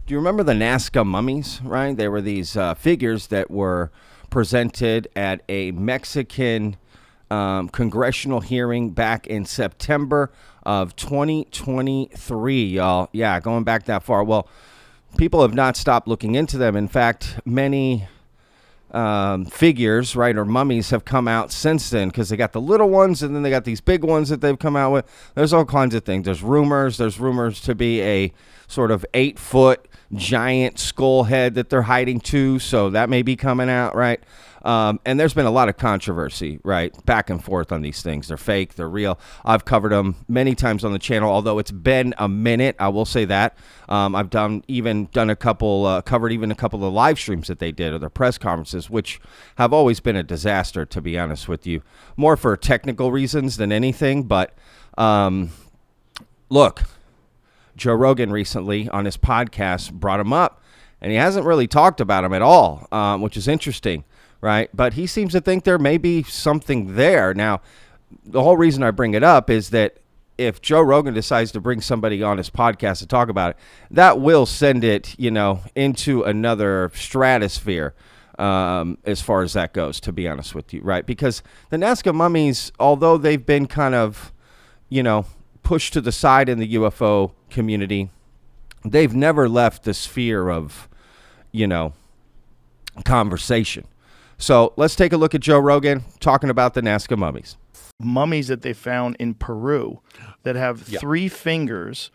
Do you remember the Nazca Mummies, right? They were these figures that were presented at a Mexican congressional hearing back in September of 2023, y'all. Yeah, going back that far. Well, people have not stopped looking into them. In fact, many figures, right, or mummies have come out since then, because they got the little ones and then they got these big ones that they've come out with. There's all kinds of things. There's rumors to be a sort of 8-foot giant skull head that they're hiding too, so that may be coming out, right? And there's been a lot of controversy, right, back and forth on these things. They're fake, they're real. I've covered them many times on the channel, although it's been a minute, I will say that. I've covered even a couple of live streams that they did, or their press conferences, which have always been a disaster, to be honest with you. More for technical reasons than anything, but look, Joe Rogan recently on his podcast brought him up, and he hasn't really talked about him at all, which is interesting. Right. But he seems to think there may be something there. Now, the whole reason I bring it up is that if Joe Rogan decides to bring somebody on his podcast to talk about it, that will send it, into another stratosphere as far as that goes, to be honest with you. Right. Because the Nazca Mummies, although they've been kind of, pushed to the side in the UFO community, they've never left the sphere of, conversation. So let's take a look at Joe Rogan talking about the Nazca Mummies. Mummies that they found in Peru that have 3 fingers.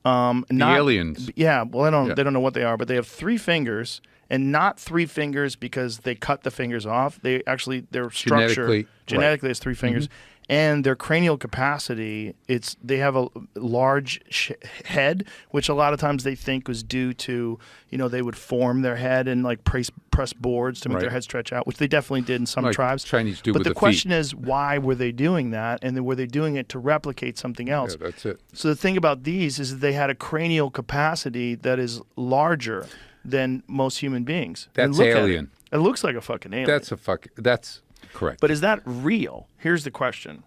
The aliens. Yeah, well, they don't know what they are, but they have 3 fingers, and not 3 fingers because they cut the fingers off. They actually, their structure genetically has 3 fingers. Mm-hmm. And their cranial capacity, they have a large head, which a lot of times they think was due to, they would form their head and like press boards to make their head stretch out, which they definitely did in some tribes. Chinese do but with the question is, why were they doing that? And then were they doing it to replicate something else? Yeah, that's it. So the thing about these is that they had a cranial capacity that is larger than most human beings. That's alien. It looks like a fucking alien. That's correct. But is that real? Here's the question.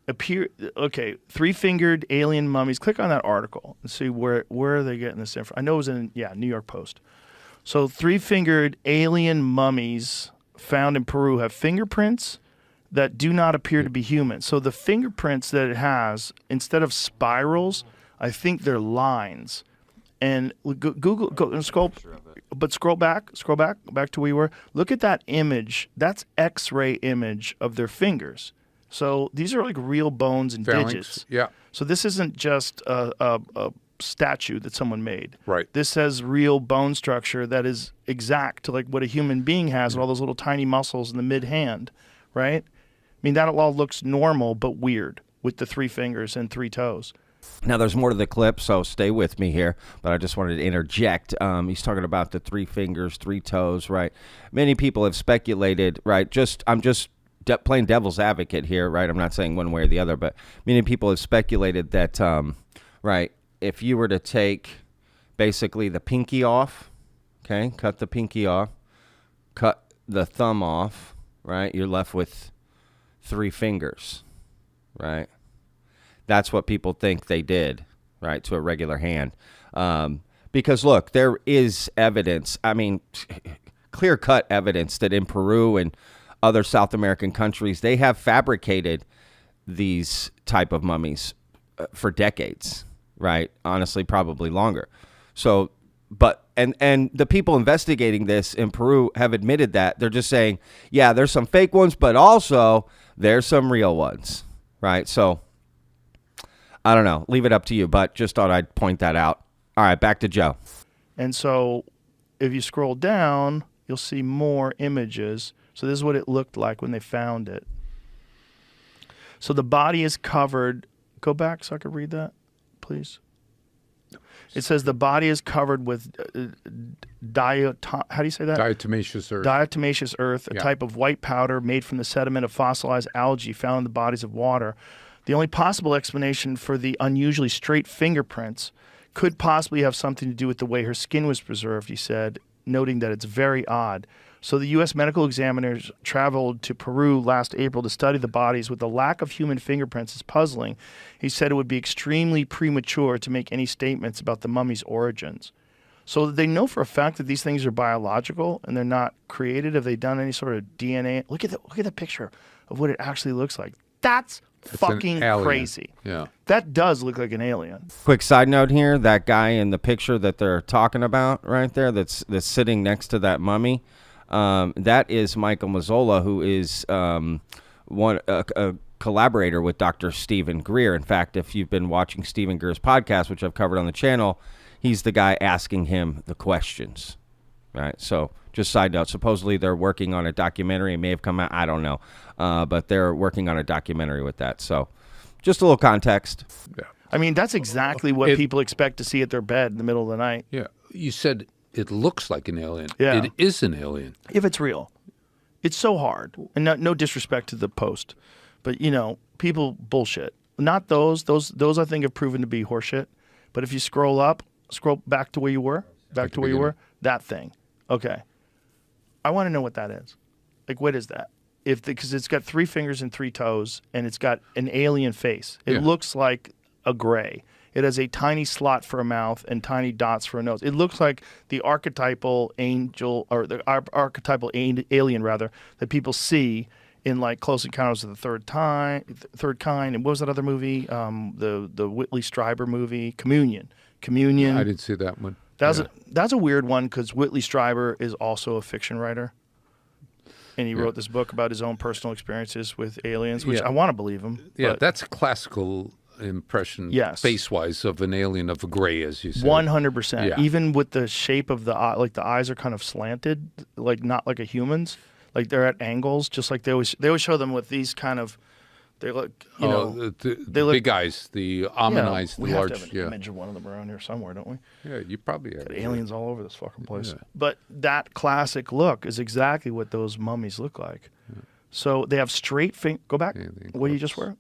3-fingered alien mummies. Click on that article and see where are they getting this info. I know it was in New York Post. So 3-fingered alien mummies found in Peru have fingerprints that do not appear to be human. So the fingerprints that it has, instead of spirals, I think they're lines. And Google, go and scroll back to where you were. Look at that image. That's X-ray image of their fingers. So these are like real bones and digits. Yeah. So this isn't just a statue that someone made. Right. This has real bone structure that is exact to like what a human being has, with all those little tiny muscles in the mid-hand, right? I mean, that all looks normal but weird with the 3 fingers and 3 toes. Now, there's more to the clip, so stay with me here, but I just wanted to interject. He's talking about the 3 fingers, 3 toes, right? Many people have speculated, right? I'm just playing devil's advocate here, right? I'm not saying one way or the other, but many people have speculated that, right, if you were to take basically the pinky off, okay, cut the pinky off, cut the thumb off, right, you're left with 3 fingers, right? That's what people think they did, right, to a regular hand. Because, look, there is evidence, clear-cut evidence that in Peru and other South American countries, they have fabricated these type of mummies for decades, right? Honestly, probably longer. So, and the people investigating this in Peru have admitted that. They're just saying, yeah, there's some fake ones, but also there's some real ones, right? So, I don't know. Leave it up to you, but just thought I'd point that out. All right, back to Joe. And so if you scroll down, you'll see more images. So this is what it looked like when they found it. So the body is covered. Go back so I could read that, please. It says the body is covered with how do you say that? Diatomaceous earth. Diatomaceous earth, a type of white powder made from the sediment of fossilized algae found in the bodies of water. The only possible explanation for the unusually straight fingerprints could possibly have something to do with the way her skin was preserved, he said, noting that it's very odd. So the U.S. medical examiners traveled to Peru last April to study the bodies. With the lack of human fingerprints is puzzling. He said it would be extremely premature to make any statements about the mummy's origins. So they know for a fact that these things are biological and they're not created. Have they done any sort of DNA? Look at the picture of what it actually looks like. That's fucking crazy. Yeah. That does look like an alien. Quick side note here, that guy in the picture that they're talking about right there that's sitting next to that mummy, that is Michael Mazzola, who is a collaborator with Dr. Stephen Greer. In fact, if you've been watching Stephen Greer's podcast, which I've covered on the channel, he's the guy asking him the questions, right? So just side note, supposedly they're working on a documentary. It may have come out, I don't know, but they're working on a documentary with that. So just a little context. Yeah. I mean, that's exactly what people expect to see at their bed in the middle of the night. Yeah. You said it looks like an alien. Yeah. It is an alien. If it's real. It's so hard. And no disrespect to the post, but, people bullshit. Not those. Those I think have proven to be horseshit. But if you scroll back to where you were, that thing. Okay. I want to know what that is. Like, what is that? Because it's got 3 fingers and 3 toes, and it's got an alien face. It looks like a gray. It has a tiny slot for a mouth and tiny dots for a nose. It looks like the archetypal angel, or the archetypal alien, rather, that people see in like Close Encounters of the Third Kind. And what was that other movie? The Whitley Strieber movie, Communion. I didn't see that one. That's a weird one because Whitley Strieber is also a fiction writer. And he wrote this book about his own personal experiences with aliens, which I want to believe him. Yeah, that's a classical impression, face-wise, of an alien of a gray, as you said. 100%. Yeah. Even with the shape of the eye, like the eyes are kind of slanted, like not like a human's. Like they're at angles, just like they always show them with these kind of, they look, the big eyes, the almond eyes, the we large. have to have an image of one of them around here somewhere, don't we? Yeah, you probably have. Got aliens all over this fucking place. Yeah. But that classic look is exactly what those mummies look like. Yeah. So they have straight Go back. What did you just wear?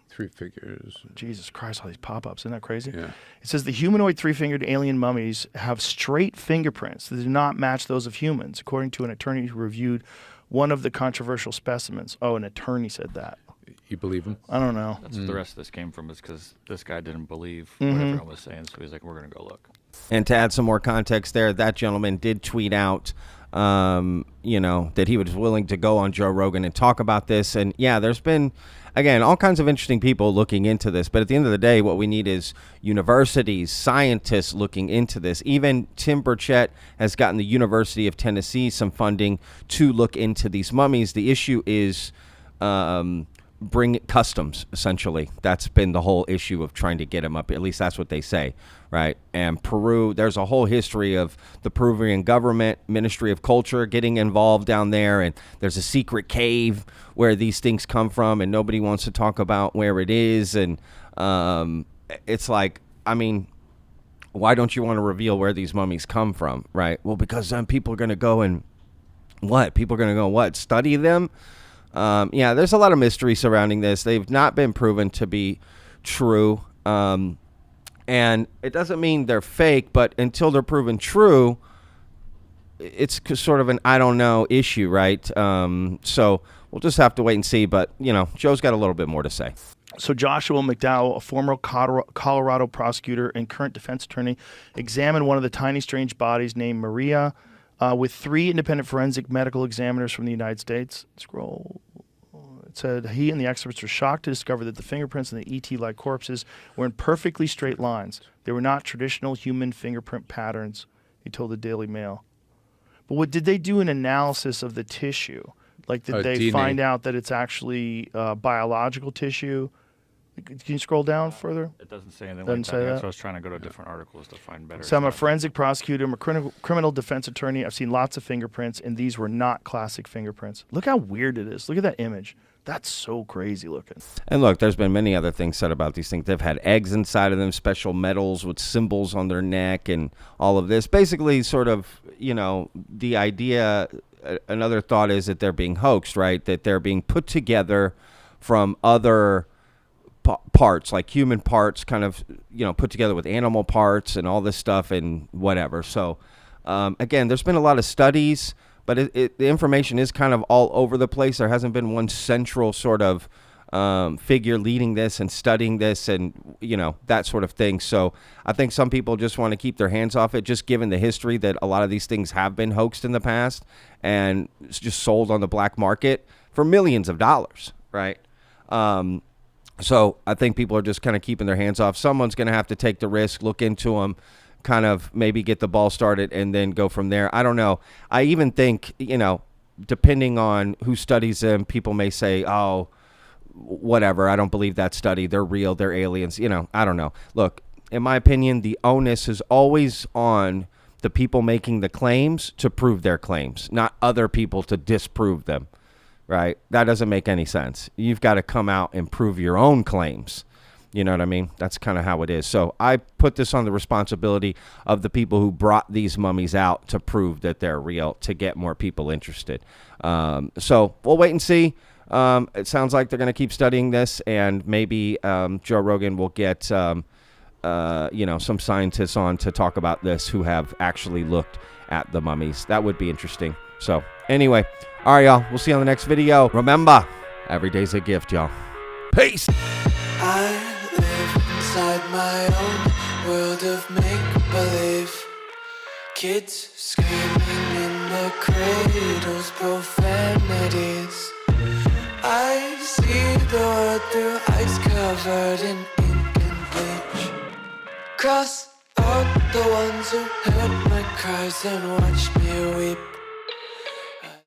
3 figures. Jesus Christ, all these pop-ups. Isn't that crazy? Yeah. It says the humanoid 3-fingered alien mummies have straight fingerprints that do not match those of humans, according to an attorney who reviewed one of the controversial specimens. Oh, an attorney said that. You believe him? I don't know. That's what the rest of this came from, is because this guy didn't believe what everyone was saying, so he's like, we're going to go look. And to add some more context there, that gentleman did tweet out, that he was willing to go on Joe Rogan and talk about this. And yeah, there's been, again, all kinds of interesting people looking into this. But at the end of the day, what we need is universities, scientists looking into this. Even Tim Burchett has gotten the University of Tennessee some funding to look into these mummies. The issue is bring customs, essentially. That's been the whole issue of trying to get them up. At least that's what they say, right? And Peru, there's a whole history of the Peruvian government, Ministry of Culture, getting involved down there. And there's a secret cave where these things come from, and nobody wants to talk about where it is. And it's like, I mean, why don't you want to reveal where these mummies come from, right? Well, because then people are going to go and what? People are going to go what? Study them? Yeah, there's a lot of mystery surrounding this. They've not been proven to be true. And it doesn't mean they're fake, but until they're proven true, it's sort of an I don't know issue, right? So we'll just have to wait and see. But, Joe's got a little bit more to say. So Joshua McDowell, a former Colorado prosecutor and current defense attorney, examined one of the tiny, strange bodies named Maria with 3 independent forensic medical examiners from the United States. Scroll. It said he and the experts were shocked to discover that the fingerprints in the ET-like corpses were in perfectly straight lines. They were not traditional human fingerprint patterns, he told the Daily Mail. But what did they do an analysis of the tissue? Like, did they DNA. find out that it's actually biological tissue? Can you scroll down further? It doesn't say anything Doesn't like say that. that? So I was trying to go to different articles to find better. So I'm a stuff. forensic prosecutor. I'm a criminal defense attorney. I've seen lots of fingerprints, and these were not classic fingerprints. Look how weird it is. Look at that image. That's so crazy looking. And look, there's been many other things said about these things. They've had eggs inside of them, special metals with symbols on their neck, and all of this. Basically, sort of, the idea, another thought is that they're being hoaxed, right? That they're being put together from other parts, like human parts, kind of, put together with animal parts and all this stuff and whatever. So, again, there's been a lot of studies, but the information is kind of all over the place. There hasn't been one central sort of figure leading this and studying this and, you know, that sort of thing. So I think some people just want to keep their hands off it, just given the history that a lot of these things have been hoaxed in the past and just sold on the black market for millions of dollars, right? So I think people are just kind of keeping their hands off. Someone's going to have to take the risk, look into them, kind of maybe get the ball started and then go from there. I don't know. I even think, you know, depending on who studies them, people may say, oh, whatever, I don't believe that study. They're real. They're aliens. You know, I don't know. Look, in my opinion, the onus is always on the people making the claims to prove their claims, not other people to disprove them, right? That doesn't make any sense. You've got to come out and prove your own claims. You know what I mean? That's kind of how it is. So I put this on the responsibility of the people who brought these mummies out to prove that they're real, to get more people interested. So we'll wait and see. It sounds like they're going to keep studying this, and maybe Joe Rogan will get you know, some scientists on to talk about this who have actually looked at the mummies. That would be interesting. So anyway, all right, y'all. We'll see you on the next video. Remember, every day's a gift, y'all. Peace. I live inside my own world of make-believe. Kids screaming in the cradles, profanities. I see the world through ice covered in ink and bleach. Cross out the ones who heard my cries and watched me weep.